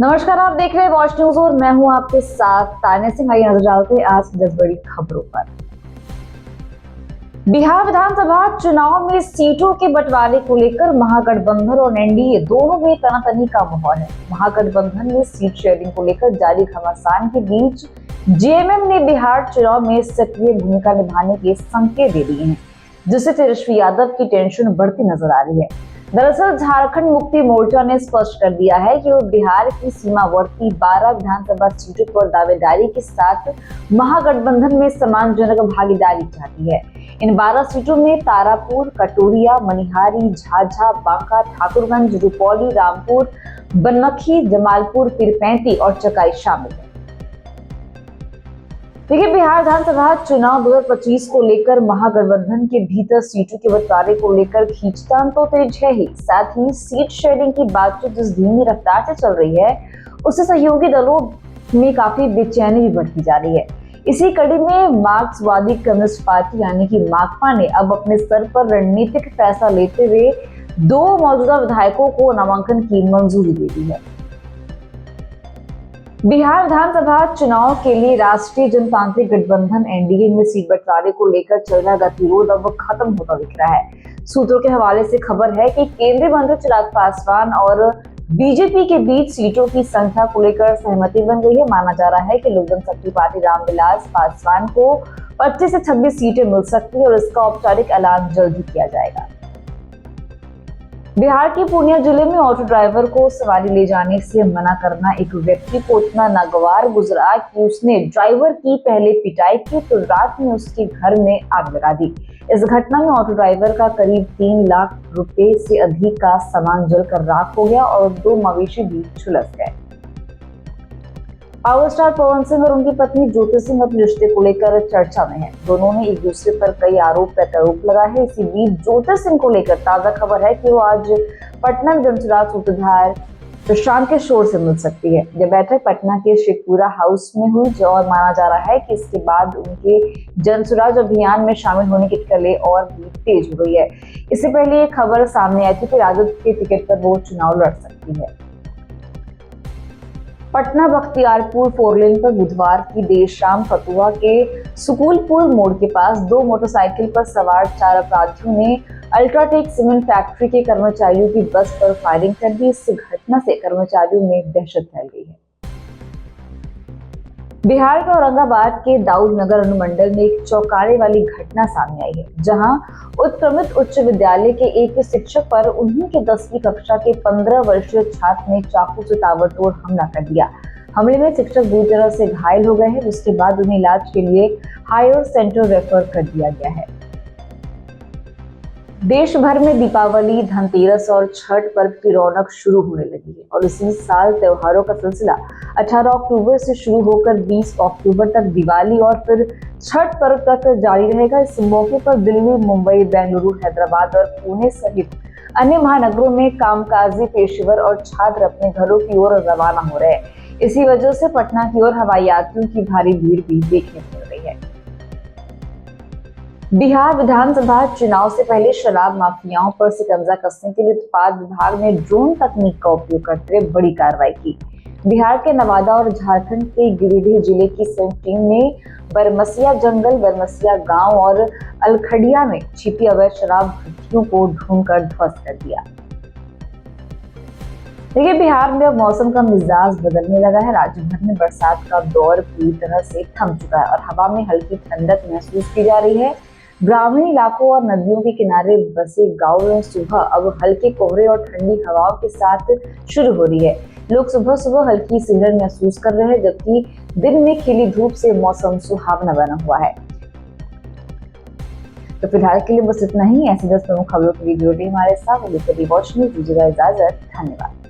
नमस्कार, आप देख रहे हैं वॉच न्यूज और मैं हूं आपके साथ तान्या सिंह। आइए नजर डालते हैं आज की 10 बड़ी खबरों पर। बिहार विधानसभा चुनाव में सीटों के बंटवारे को लेकर महागठबंधन और एनडीए दोनों में तनातनी का माहौल है। महागठबंधन में सीट शेयरिंग को लेकर जारी घमासान के बीच जेएमएम ने बिहार चुनाव में सक्रिय भूमिका निभाने के संकेत दे दिए हैं, जिससे तेजस्वी यादव की टेंशन बढ़ती नजर आ रही है। दरअसल झारखंड मुक्ति मोर्चा ने स्पष्ट कर दिया है कि वो बिहार की सीमावर्ती 12 विधानसभा सीटों पर दावेदारी के साथ महागठबंधन में सम्मानजनक भागीदारी चाहती है। इन 12 सीटों में तारापुर, कटोरिया, मनिहारी, झाझा, बांका, ठाकुरगंज, रुपौली, रामपुर, बनमखी, जमालपुर, पीरपैंती और चकाई शामिल है। देखिए, बिहार विधानसभा चुनाव 2025 को लेकर महागठबंधन के भीतर सीटों के बंटवारे को लेकर खींचतान तो तेज है ही, साथ ही सीट शेयरिंग की बातचीत जिस धीमी रफ्तार से चल रही है, उससे सहयोगी दलों में काफी बेचैनी भी बढ़ती जा रही है। इसी कड़ी में मार्क्सवादी कम्युनिस्ट पार्टी यानी कि माकपा ने अब अपने स्तर पर रणनीतिक फैसला लेते हुए 2 मौजूदा विधायकों को नामांकन की मंजूरी दे दी है। बिहार विधानसभा चुनाव के लिए राष्ट्रीय जनतांत्रिक गठबंधन एनडीए में सीट बंटवारे को लेकर चल रहा गतिरोध अब खत्म होता दिख रहा है। सूत्रों के हवाले से खबर है कि केंद्रीय मंत्री चिराग पासवान और बीजेपी के बीच सीटों की संख्या को लेकर सहमति बन गई है। माना जा रहा है कि लोक जनशक्ति पार्टी रामविलास पासवान को 25 से 26 सीटें मिल सकती है और इसका औपचारिक ऐलान जल्द ही किया जाएगा। बिहार के पूर्णिया जिले में ऑटो ड्राइवर को सवारी ले जाने से मना करना एक व्यक्ति को इतना नागवार गुजरा कि उसने ड्राइवर की पहले पिटाई की तो रात में उसके घर में आग लगा दी। इस घटना में ऑटो ड्राइवर का करीब 3 लाख रुपए से अधिक का सामान जलकर राख हो गया और 2 मवेशी भी झुलस गए। पावर स्टार पवन सिंह और उनकी पत्नी ज्योति सिंह अपने रिश्ते को लेकर चर्चा में हैं। दोनों ने एक दूसरे पर कई आरोप प्रत्यारोप लगाए हैं। इसी बीच ज्योति सिंह को लेकर ताजा खबर है कि वो आज पटना में जनसुराज सूत्रधार प्रशांत के शोर से मिल सकती है। यह बैठक पटना के शेखपुरा हाउस में हुई और माना जा रहा है कि इसके बाद उनके जनसुराज अभियान में शामिल होने की कले और भी तेज हो गई है। इससे पहले ये खबर सामने आई थी कि राजद के टिकट पर वो चुनाव लड़ सकती है। पटना बख्तियारपुर 4 लेन पर बुधवार की देर शाम फतुहा के सुकुलपुर मोड़ के पास 2 मोटरसाइकिल पर सवार 4 अपराधियों ने अल्ट्राटेक सीमेंट फैक्ट्री के कर्मचारियों की बस पर फायरिंग कर दी। इस घटना से कर्मचारियों में दहशत फैल गई है। बिहार के औरंगाबाद के दाऊद नगर अनुमंडल में एक चौंकाने वाली घटना सामने आई है, जहां उत्क्रमित उच्च विद्यालय के एक शिक्षक पर उन्हीं के 10वीं कक्षा के 15 वर्षीय छात्र ने चाकू से ताबड़तोड़ हमला कर दिया। हमले में शिक्षक बुरी तरह से घायल हो गए हैं, जिसके बाद उन्हें इलाज के लिए हायर सेंटर रेफर कर दिया गया है। देश भर में दीपावली, धनतेरस और छठ पर्व की रौनक शुरू होने लगी है और इसी साल त्योहारों का सिलसिला 18 अक्टूबर से शुरू होकर 20 अक्टूबर तक दिवाली और फिर छठ पर्व तक जारी रहेगा। इस मौके पर दिल्ली, मुंबई, बेंगलुरु, हैदराबाद और पुणे सहित अन्य महानगरों में कामकाजी पेशेवर और छात्र अपने घरों की ओर रवाना हो रहे हैं। इसी वजह से पटना की ओर हवाई यात्रियों की भारी भीड़ भी देखने को मिल रही है। बिहार विधानसभा चुनाव से पहले शराब माफियाओं पर शिकंजा कसने के लिए उत्पाद विभाग ने ड्रोन तकनीक का उपयोग करते हुए बड़ी कार्रवाई की। बिहार के नवादा और झारखंड के गिरिडीह जिले की संयुक्त टीम ने बरमसिया जंगल, बरमसिया गांव और अलखड़िया में छिपी अवैध शराब भट्टियों को ढूंढकर ध्वस्त कर दिया। देखिए, बिहार में अब मौसम का मिजाज बदलने लगा है। राज्य भर में बरसात का दौर पूरी तरह से थम चुका है और हवा में हल्की ठंडक महसूस की जा रही है। ग्रामीण इलाकों और नदियों के किनारे बसे गांवों में सुबह अब हल्के कोहरे और ठंडी हवाओं के साथ शुरू हो रही है। लोग सुबह सुबह हल्की सिहरन महसूस कर रहे हैं, जबकि दिन में खिली धूप से मौसम सुहावना बना हुआ है। तो फिलहाल के लिए बस इतना ही। ऐसी 10 प्रमुख खबरों की वीडियो हमारे साथ वॉच न्यूज। दीजिएगा इजाजत। धन्यवाद।